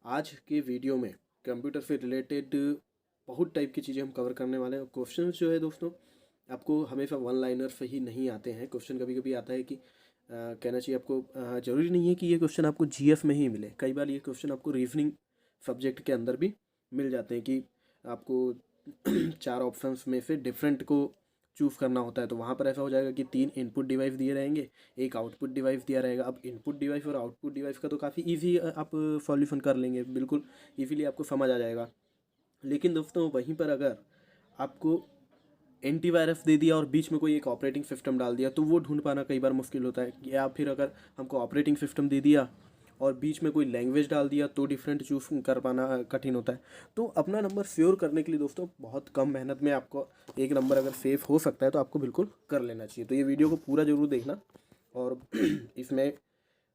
आज के वीडियो में कंप्यूटर से रिलेटेड बहुत टाइप की चीज़ें हम कवर करने वाले हैं। क्वेश्चन जो है दोस्तों, आपको हमेशा वन लाइनर से ही नहीं आते हैं। क्वेश्चन कभी कभी आता है कि कहना चाहिए आपको, ज़रूरी नहीं है कि ये क्वेश्चन आपको जीएफ में ही मिले। कई बार ये क्वेश्चन आपको रीजनिंग सब्जेक्ट के अंदर भी मिल जाते हैं कि आपको चार ऑप्शंस में से डिफरेंट को चूज़ करना होता है। तो वहाँ पर ऐसा हो जाएगा कि 3 इनपुट डिवाइस दिए रहेंगे, एक आउटपुट डिवाइस दिया रहेगा। अब इनपुट डिवाइस और आउटपुट डिवाइस का तो काफ़ी इजी आप सॉल्यूशन कर लेंगे, बिल्कुल इजीली आपको समझ आ जाएगा। लेकिन दोस्तों वहीं पर अगर आपको एंटीवायरस दे दिया और बीच में कोई एक ऑपरेटिंग सिस्टम डाल दिया तो वो ढूंढ पाना कई बार मुश्किल होता है। या फिर अगर हमको ऑपरेटिंग सिस्टम दे दिया और बीच में कोई लैंग्वेज डाल दिया तो डिफरेंट चूज कर पाना कठिन होता है। तो अपना नंबर श्योर करने के लिए दोस्तों बहुत कम मेहनत में आपको एक नंबर अगर सेफ हो सकता है तो आपको बिल्कुल कर लेना चाहिए। तो ये वीडियो को पूरा ज़रूर देखना। और इसमें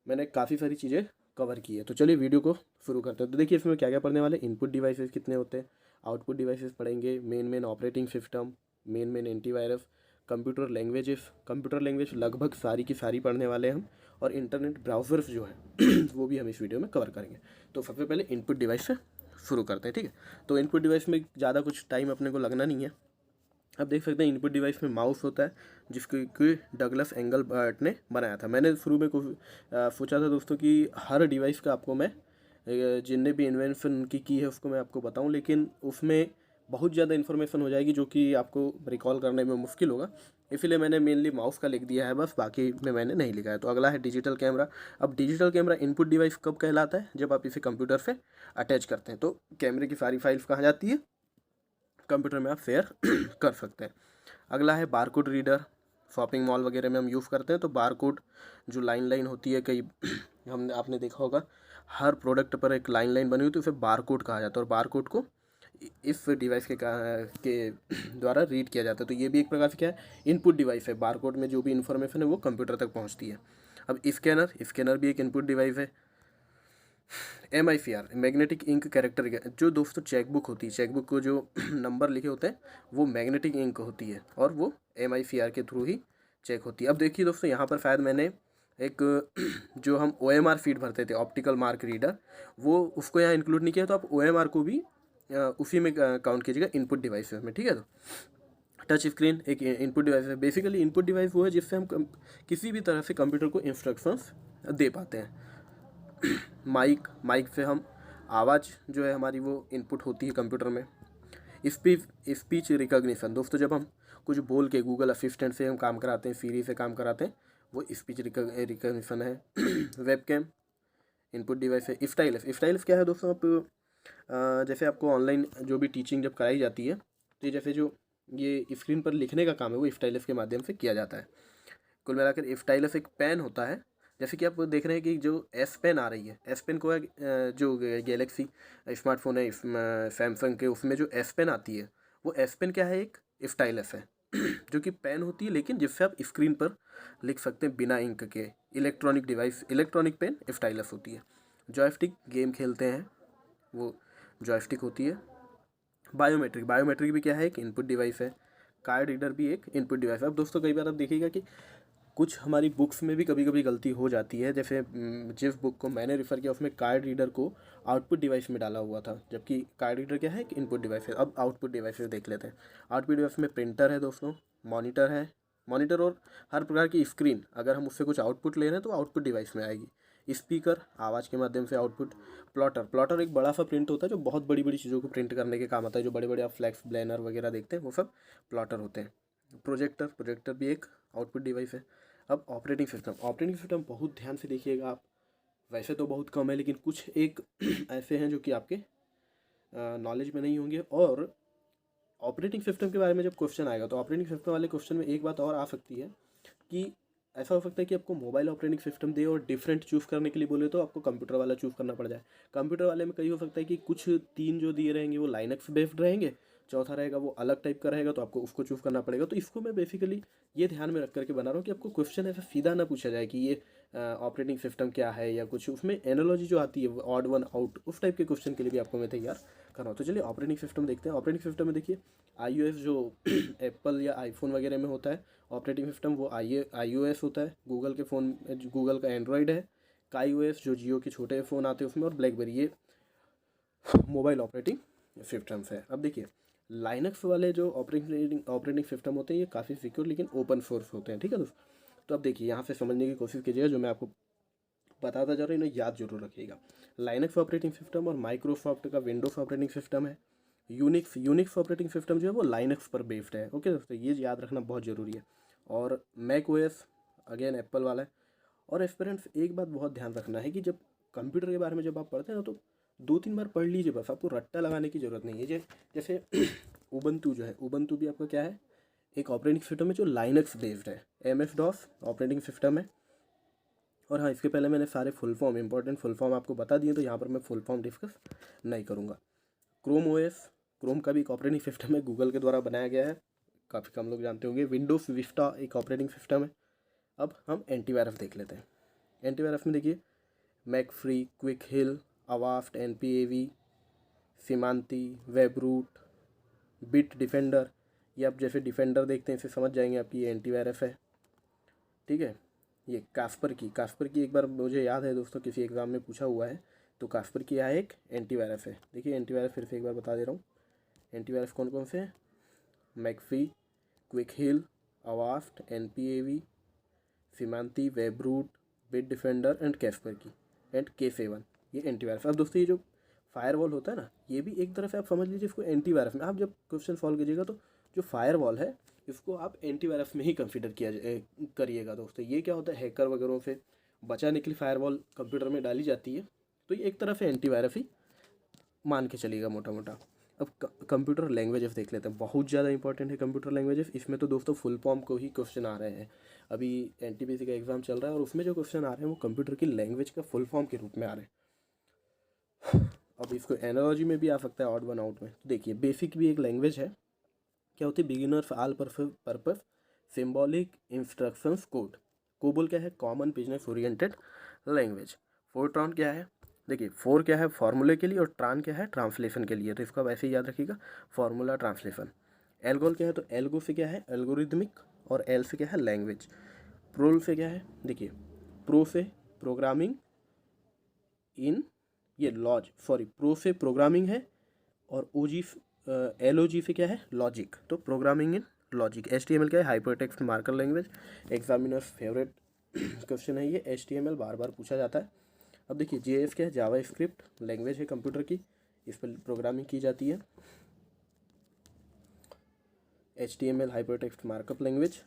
मैंने काफ़ी सारी चीज़ें कवर की है। तो चलिए वीडियो को शुरू करते हैं। तो देखिए इसमें क्या क्या पढ़ने वाले, इनपुट डिवाइसेस कितने होते हैं, आउटपुट डिवाइसेस पढ़ेंगे, main operating system, main antivirus, computer language लगभग सारी की सारी पढ़ने वाले हैं हम। और इंटरनेट ब्राउज़र्स जो है वो भी हम इस वीडियो में कवर करेंगे। तो सबसे पहले इनपुट डिवाइस से शुरू करते हैं, ठीक है। तो इनपुट डिवाइस में ज़्यादा कुछ टाइम अपने को लगना नहीं है। आप देख सकते हैं इनपुट डिवाइस में माउस होता है जिसको कि डगलस एंगलबर्ट ने बनाया था। मैंने शुरू में सोचा था दोस्तों कि हर डिवाइस का आपको मैं जिनने भी इन्वेंशन की है उसको मैं आपको बताऊं, लेकिन उसमें बहुत ज़्यादा इन्फॉर्मेशन हो जाएगी जो कि आपको रिकॉल करने में मुश्किल होगा। इसीलिए मैंने मेनली माउस का लिख दिया है, बस बाकी में मैंने नहीं लिखा है। तो अगला है डिजिटल कैमरा। अब डिजिटल कैमरा इनपुट डिवाइस कब कहलाता है, जब आप इसे कंप्यूटर से अटैच करते हैं। तो कैमरे की सारी फाइल्स कहाँ जाती है, कंप्यूटर में आप शेयर कर सकते हैं। अगला है बारकोड रीडर। शॉपिंग मॉल वगैरह में हम यूज़ करते हैं तो बारकोड जो लाइन होती है, कई हमने आपने देखा होगा हर प्रोडक्ट पर एक लाइन बनी हुई, तो उसे बारकोड कहा जाता है। और बारकोड को इस डिवाइस के द्वारा रीड किया जाता है। तो ये भी एक प्रकार से क्या है, इनपुट डिवाइस है। बारकोड में जो भी इन्फॉर्मेशन है वो कंप्यूटर तक पहुंचती है। अब स्कैनर भी एक इनपुट डिवाइस है। MICR मैग्नेटिक इंक कैरेक्टर, जो दोस्तों चेकबुक होती है, चेकबुक को जो नंबर लिखे होते हैं वो मैग्नेटिक इंक होती है और वो MICR के थ्रू ही चेक होती है। अब देखिए दोस्तों यहाँ पर शायद मैंने एक जो हम OMR फीड भरते थे, ऑप्टिकल मार्क रीडर, वो उसको यहाँ इंक्लूड नहीं किया। तो आप OMR को भी उसी में काउंट कीजिएगा इनपुट डिवाइसेस में, ठीक है। तो टच स्क्रीन एक इनपुट डिवाइस है। बेसिकली इनपुट डिवाइस वो है जिससे हम किसी भी तरह से कंप्यूटर को इंस्ट्रक्शंस दे पाते हैं। माइक से हम आवाज़ जो है हमारी वो इनपुट होती है कंप्यूटर में। स्पीच रिकॉग्निशन दोस्तों, जब हम कुछ बोल के गूगल असिस्टेंट से हम काम कराते हैं, सीरी से काम कराते हैं, वो स्पीच रिकॉग्निशन है। वेबकैम इनपुट डिवाइस है। स्टाइलस क्या है दोस्तों, आप जैसे आपको ऑनलाइन जो भी टीचिंग जब कराई जाती है तो ये जैसे जो ये स्क्रीन पर लिखने का काम है वो स्टाइलस के माध्यम से किया जाता है। कुल मिलाकर स्टाइलस एक पेन होता है। जैसे कि आप देख रहे हैं कि जो एस पेन आ रही है, एस पेन को है जो गैलेक्सी स्मार्टफोन है सैमसंग के, उसमें जो एस पेन आती है वो एस पेन क्या है, एक स्टाइलस है जो कि पेन होती है लेकिन जिससे आप स्क्रीन पर लिख सकते हैं बिना इंक के। Electronic device, electronic pen stylus होती है। जॉयस्टिक गेम खेलते हैं वो जॉयस्टिक होती है। बायोमेट्रिक भी क्या है, एक इनपुट डिवाइस है। कार्ड रीडर भी एक इनपुट डिवाइस है। अब दोस्तों कई बार आप देखिएगा कि कुछ हमारी बुक्स में भी कभी कभी गलती हो जाती है। जैसे जिस बुक को मैंने रेफ़र किया उसमें कार्ड रीडर को आउटपुट डिवाइस में डाला हुआ था, जबकि कार्ड रीडर क्या है, एक इनपुट डिवाइस है। अब आउटपुट डिवाइस देख लेते हैं। आउटपुट डिवाइस में प्रिंटर है दोस्तों, मॉनिटर है। मॉनिटर और हर प्रकार की स्क्रीन, अगर हम उससे कुछ आउटपुट ले रहे हैं तो आउटपुट डिवाइस में आएगी। स्पीकर आवाज़ के माध्यम से आउटपुट। प्लॉटर एक बड़ा सा प्रिंट होता है जो बहुत बड़ी बड़ी चीज़ों को प्रिंट करने के काम आता है। जो बड़े बड़े आप फ्लैक्स ब्लैनर वगैरह देखते हैं वो सब प्लॉटर होते हैं। प्रोजेक्टर भी एक आउटपुट डिवाइस है। अब ऑपरेटिंग सिस्टम बहुत ध्यान से देखिएगा आप। वैसे तो बहुत कम है लेकिन कुछ एक ऐसे हैं जो कि आपके नॉलेज में नहीं होंगे। और ऑपरेटिंग सिस्टम के बारे में जब क्वेश्चन आएगा तो ऑपरेटिंग सिस्टम वाले क्वेश्चन में एक बात और आ सकती है कि ऐसा हो सकता है कि आपको मोबाइल ऑपरेटिंग सिस्टम दे और डिफरेंट चूज़ करने के लिए बोले तो आपको कंप्यूटर वाला चूज़ करना पड़ जाए। कंप्यूटर वाले में कई हो सकता है कि कुछ 3 जो दिए रहेंगे वो लाइनक्स बेस्ड रहेंगे, चौथा रहेगा वो अलग टाइप का रहेगा तो आपको उसको चूज़ करना पड़ेगा। तो इसको मैं बेसिकली ये ध्यान में रख करके बना रहा हूँ कि आपको क्वेश्चन ऐसा सीधा ना पूछा जाए कि ये ऑपरेटिंग सिस्टम क्या है, या कुछ उसमें एनालॉजी जो आती है ऑड वन आउट, उस टाइप के क्वेश्चन के लिए भी आपको मैं तैयार कर रहा हूँ। तो चलिए ऑपरेटिंग सिस्टम देखते हैं। ऑपरेटिंग सिस्टम में देखिए iOS जो एप्पल या आईफोन वगैरह में होता है ऑपरेटिंग सिस्टम, वो iOS होता है। गूगल का एंड्रॉयड है। काईओएस जो जियो के छोटे फ़ोन आते हैं उसमें, और ब्लैकबेरी, ये मोबाइल ऑपरेटिंग सिस्टम्स है। अब देखिए लाइनक्स वाले जो ऑपरेटिंग सिस्टम होते हैं ये काफ़ी सिक्योर लेकिन ओपन सोर्स होते हैं, ठीक है दोस्त। तो अब देखिए यहाँ से समझने की कोशिश कीजिएगा, जो मैं आपको बताता जा रहा हूँ इन्हें याद जरूर रखिएगा। लाइनक्स ऑपरेटिंग सिस्टम और माइक्रोसॉफ्ट का विंडोज ऑपरेटिंग सिस्टम है। यूनिक्स ऑपरेटिंग सिस्टम जो है वो लाइनक्स पर बेस्ड है। ओके दोस्तों, ये याद रखना बहुत ज़रूरी है। और मैक ओएस अगेन एप्पल वाला है। और एस्पिरेंट्स एक बात बहुत ध्यान रखना है कि जब कंप्यूटर के बारे में जब आप पढ़ते हैं ना तो 2-3 बार पढ़ लीजिए, बस आपको रट्टा लगाने की ज़रूरत नहीं है। जैसे उबंटू जो है, उबंटू भी आपका क्या है, एक ऑपरेटिंग सिस्टम है जो लाइनक्स बेस्ड है। M S DOS operating system है। और हाँ, इसके पहले मैंने सारे full form, important full form आपको बता दिए, तो यहाँ पर मैं फुल फॉर्म डिस्कस नहीं करूँगा। क्रोम ओएस, क्रोम का भी एक ऑपरेटिंग सिस्टम है, गूगल के द्वारा बनाया गया है, काफ़ी कम लोग जानते होंगे। विंडोज़ विस्टा एक ऑपरेटिंग सिस्टम है। अब हम एंटीवायरस देख लेते हैं। एंटीवायरस में देखिए McAfee, Quick Heal, Avast, NPAV, Symantec, Webroot, Bitdefender. ये आप जैसे डिफेंडर देखते हैं इसे समझ जाएंगे आपकी ये एंटीवायरस है, ठीक है। ये कास्पर की एक बार मुझे याद है दोस्तों किसी एग्ज़ाम में पूछा हुआ है, तो कास्पर की यह एक एंटीवायरस है। देखिए एंटीवायरस फिर से एक बार बता दे रहा हूँ। एंटीवायरस कौन कौन से हैं? McAfee, Quick Heal, Avast, NPAV, Symantec, Webroot, Bitdefender and Kaspersky and K7, ये एंटीवायरस। अब दोस्तों ये जो फायरवॉल होता है ना, ये भी एक तरह से आप समझ लीजिए इसको एंटीवायरस में। आप जब क्वेश्चन सॉल्व कीजिएगा तो जो फायरवॉल है इसको आप एंटीवायरस में ही कंसिडर करिएगा दोस्तों। ये क्या होता है, हैकर वगैरह से बचाने के लिए फायरवॉल कंप्यूटर में डाली जाती है, तो ये एक तरह से एंटीवायरस ही मान के चलिएगा मोटा मोटा। अब कंप्यूटर लैंग्वेजेस देख लेते हैं, बहुत ज़्यादा इंपॉर्टेंट है कंप्यूटर लैंग्वेजेस। इसमें तो दोस्तों फुल फॉर्म को ही क्वेश्चन आ रहे हैं। अभी NTPC का एग्ज़ाम चल रहा है और उसमें जो क्वेश्चन आ रहे हैं वो कंप्यूटर की लैंग्वेज का फुल फॉर्म के रूप में आ रहे हैं। अब इसको एनालॉजी में भी आ सकता है, ऑड वन आउट में। तो देखिए बेसिक भी एक लैंग्वेज है। क्या होती है? Beginners all purpose symbolic instructions code. COBOL क्या है? Common business oriented language. Fortran क्या है? देखिए फोर क्या है? फॉर्मूले के लिए, और ट्रान क्या है? ट्रांसलेशन के लिए। तो इसको वैसे ही याद रखिएगा, फॉर्मूला ट्रांसलेशन। एल्गोल क्या है? तो एल्गो से क्या है? एल्गोरिदमिक, और एल से क्या है? लैंग्वेज। प्रोल से क्या है? देखिए प्रो से प्रोग्रामिंग इन, ये प्रो से प्रोग्रामिंग है, और OG LOG से क्या है? लॉजिक। तो प्रोग्रामिंग इन लॉजिक। HTML क्या है? Hypertext markup language. Examiners favourite question है ये, HTML बार बार पूछा जाता है। अब देखिए JS क्या है? जावा स्क्रिप्ट लैंग्वेज है कंप्यूटर की, इस पर प्रोग्रामिंग की जाती है। HTML hypertext markup language.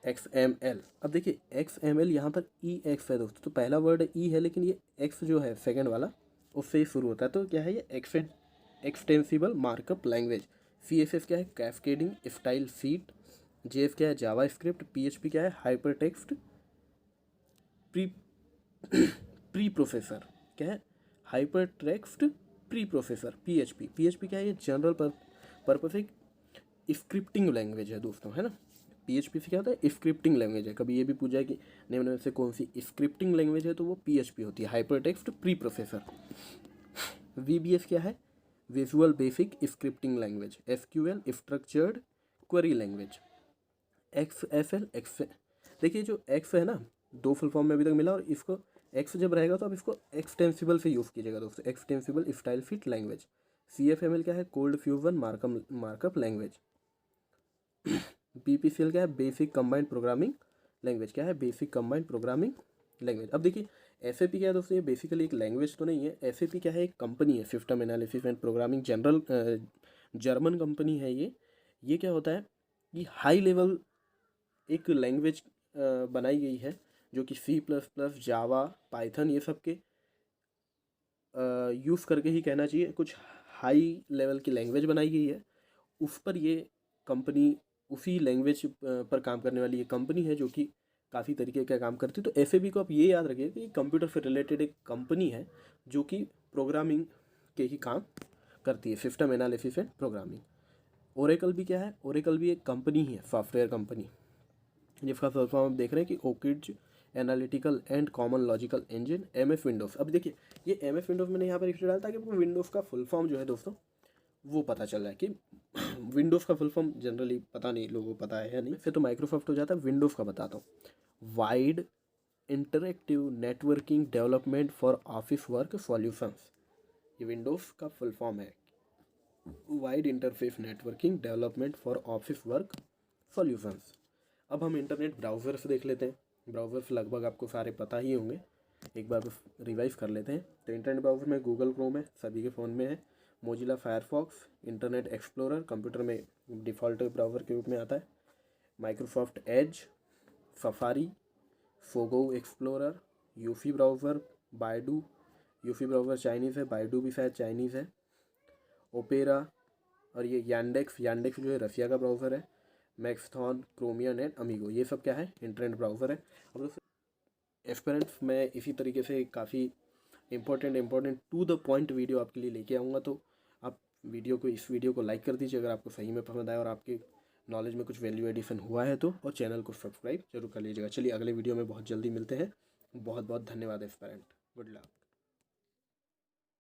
XML, अब देखिए XML यहाँ पर EX है दोस्तों, तो पहला वर्ड E है लेकिन ये X जो है सेकंड वाला उससे ही शुरू होता है, तो क्या है ये? Extensible markup language. CSS क्या है? Cascading style sheet. JS क्या है? जावा स्क्रिप्ट। PHP क्या है? Hypertext pre pre processor. क्या है? Hypertext pre processor. PHP क्या है? ये जनरल पर्पस एक स्क्रिप्टिंग लैंग्वेज है दोस्तों, है ना। PHP से क्या होता है? स्क्रिप्टिंग लैंग्वेज है। कभी ये भी पूछा है कि निम्न में से कौन सी स्क्रिप्टिंग लैंग्वेज है, तो वो PHP होती है, हाइपरटेक्स्ट प्री प्रोसेसर। VBS क्या है? Visual basic scripting language. SQL structured query language. XSL देखिए जो X है ना, दो फुल फॉर्म में अभी तक मिला, और इसको X जब रहेगा तो आप इसको एक्सटेंसिबल से यूज़ कीजिएगा दोस्तों, extensible style fit language. CFML क्या है? Cold fusion markup language. BPCL क्या है? Basic combined programming language. क्या है? Basic combined programming language. अब देखिए SAP क्या है दोस्तों? ये बेसिकली एक लैंग्वेज तो नहीं है। SAP क्या है? एक कंपनी है, system analysis and programming general, German company है ये क्या होता है? ये हाई लेवल एक लैंग्वेज बनाई गई है, जो कि C++, जावा, पाइथन ये सब के यूज़ करके ही कहना चाहिए, कुछ हाई लेवल की लैंग्वेज बनाई गई है। उस पर ये कंपनी, उसी लैंग्वेज पर काम करने वाली ये कंपनी है, जो कि काफ़ी तरीके का काम करती है। तो SAP को आप ये याद रखिए कि कंप्यूटर से रिलेटेड एक कंपनी है, जो कि प्रोग्रामिंग के ही काम करती है, system analysis and programming. Oracle भी क्या है? ओरेकल भी एक कंपनी ही है, सॉफ्टवेयर कंपनी, जिसका फुल फॉर्म आप देख रहे हैं कि ओकिड्स analytical and common logical engine. MS Windows. अब देखिए ये MS विंडोज़ मैंने यहाँ पर इसलिए डाला ताकि आपको विंडोज़ का फुल फॉर्म जो है दोस्तों वो पता चल रहा है कि विंडोज़ का फुल फॉर्म जनरली पता नहीं लोगों को पता है या नहीं, फिर तो माइक्रोसॉफ्ट हो जाता है। विंडोज़ का बताता हूँ। Wide interactive networking development for office work solutions. ये विंडोज़ का फुल फॉर्म है, wide interface networking development for office work solutions. अब हम इंटरनेट ब्राउज़र्स देख लेते हैं। ब्राउज़र्स लगभग आपको सारे पता ही होंगे, एक बार बस रिवाइज कर लेते हैं। तो इंटरनेट ब्राउज़र में गूगल क्रोम है, सभी के फ़ोन में है। Mozilla Firefox, internet explorer computer में डिफ़ॉल्ट ब्राउज़र के रूप में आता है। माइक्रोसॉफ्ट एज, सफारी, फोगो explorer, UC browser, Baidu. UC browser Chinese है, बायडू भी शायद चाइनीज़ है। ओपेरा, और ये यांडेक्स जो है रसिया का ब्राउज़र है। मैक्सथॉन, क्रोमिया नेट, अमीगो, ये सब क्या है, इंटरनेट ब्राउज़र है। अब दोस्तों एस्पिरेंट्स मैं इसी तरीके से काफ़ी important to the point video आपके लिए लेके आऊँगा। तो आप इस वीडियो को लाइक कर दीजिए अगर आपको सही में पसंद आया और आपके नॉलेज में कुछ वैल्यू एडिशन हुआ है तो, और चैनल को सब्सक्राइब जरूर कर लीजिएगा। चलिए अगले वीडियो में बहुत जल्दी मिलते हैं। बहुत बहुत धन्यवाद एस्पिरेंट, गुड लक।